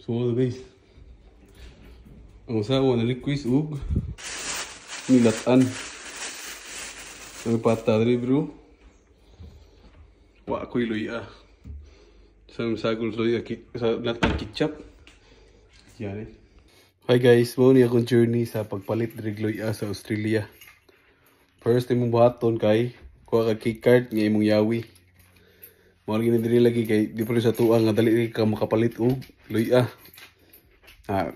So guys, ang usawa na request og nilatan. Ang pata dali bro. Wa ko'y luya. Sa sagol luya sa latang ketchup. Yan eh. Hi guys, mo ni akong journey sa pagpalit diri luya sa Australia. First time mong buhaton kay kuha ka key card nga imong yawi. Mo diri lagi kay di pa sa tuang nga dali ka makapalit og luya.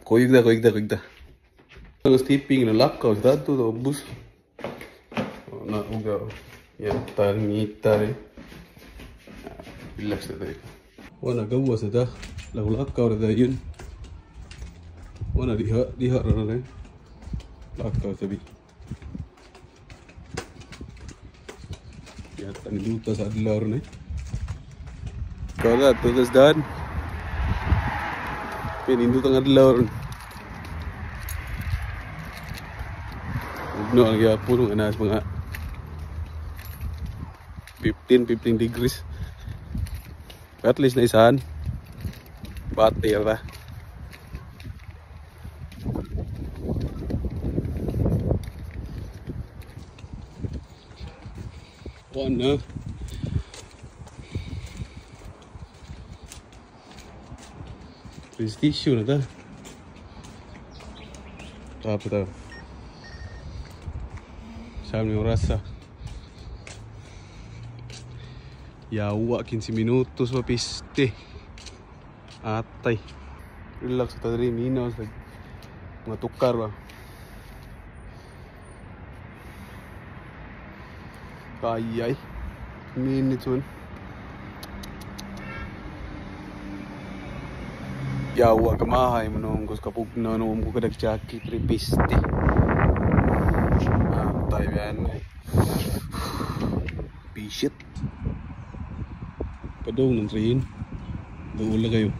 Kuyog da. Ang stepping na lakaw sa dato sa bus. Na uga. Yan, taringita rin. Relax na tayo. Wala gawa sa da. Lakaw na tayo yun. Wala diha na rin. Lakaw sabi. Yan, taniluta sa adlaw rin eh. Kala, tugas daan. Pinindot ang adlaw rin. Ugno ang yapon ng anas mga 15 degrees. At least na isahan. Bater na. Ano? Prestisyo na ta. Apa tau? Sabi yung rasa. Yawa 15 minutos mapiste. Atay. Relax ta diri minaw sa mga tukar ba. Kayay. Minutes man. Yawa kamahay mo nung gusto kapugno nung ko kadag jacket repiste. Tayo yan. Pisit. Padong ng train. Doon kayo.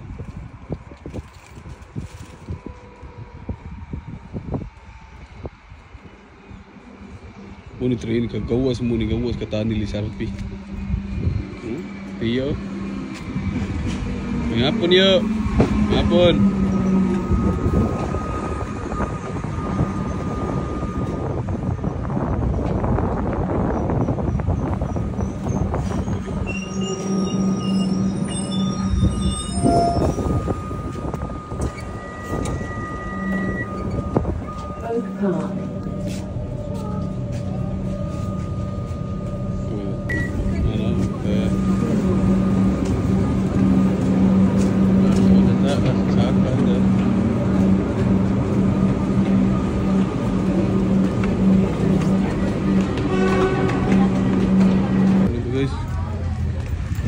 Muni train kagawas muni gawas katani li sarpi. Piyo. Ngapon yo. Ngapon.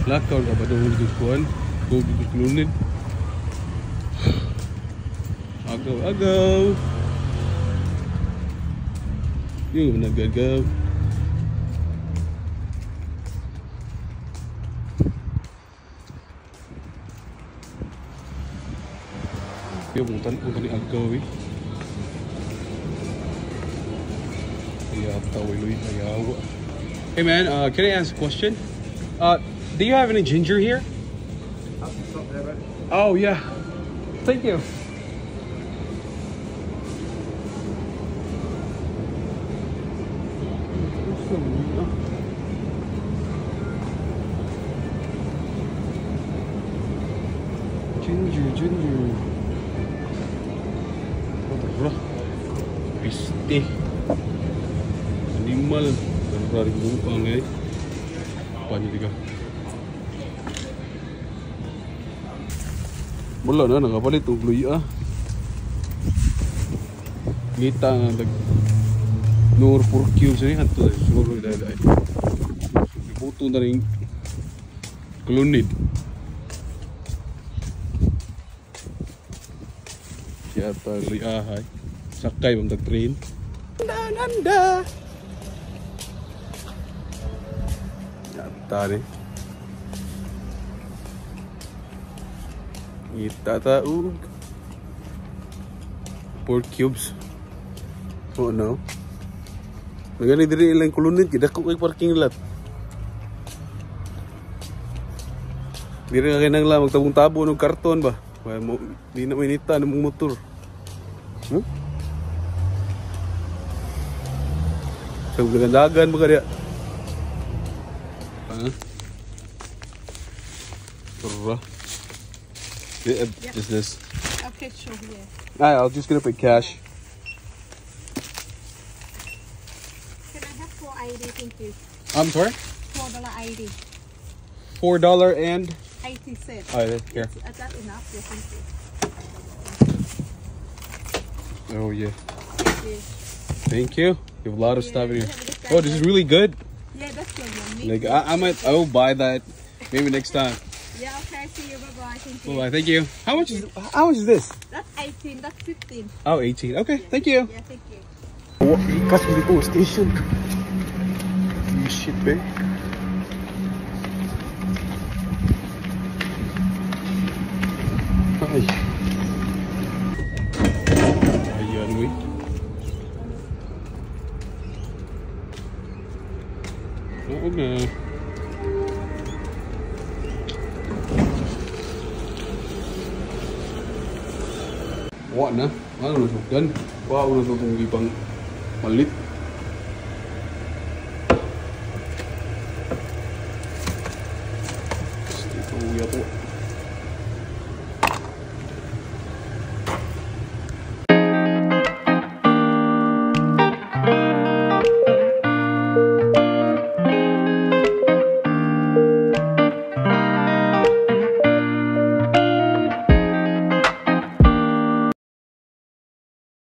Lakaw ka ba doon sa kuwan? Go klunin. Agaw. Yung nagagaw. Yung mutan ni agaw eh. Kaya tawiloy ayawa. Hey man, can I ask a question? Do you have any ginger here? Oh yeah. Thank you. Ginger. What piste. Animal. Dari buang eh. Apa ni tiga? Wala na, nakapalit og luya. Ngita nga Nor 4 cubes ni hanto siguro dai. Ibuto na ring klunid. Siya ta liahay. Sakay bang train. Nanda. Yata ni. Kita tahu 4 cubes. Oh no. Magani diri ilang kulunit kita ko kay parking lot. Diri nga kinangla magtabong-tabo ng karton ba. Kaya mo, di na mainita ng motor. Huh? So, dagan ba kaya? Is this? Okay, sure, yeah. I'll just get up at cash. Can I have 4 ID? Thank you. I'm sorry? $4 ID. $4 and? 80 cents. Oh, here. Is that enough? Yeah, thank you. Oh, yeah. Thank you. Thank you. You have a lot of stuff in here. Yeah, Oh, this is really good. Yeah, that's good. Yeah, Like, I will buy that maybe next time. yeah, okay. See you. Bye-bye. Thank you. Well, thank you. How much is this? That's 18. That's 15. Oh, 18. Okay, thank you. Yeah, thank you. Ikas mo dito, station. Shit, babe. Ay. Ayan, we. Oo na. Wala na. Ano na ito? Yan. Wow, na ito itong ibang malit.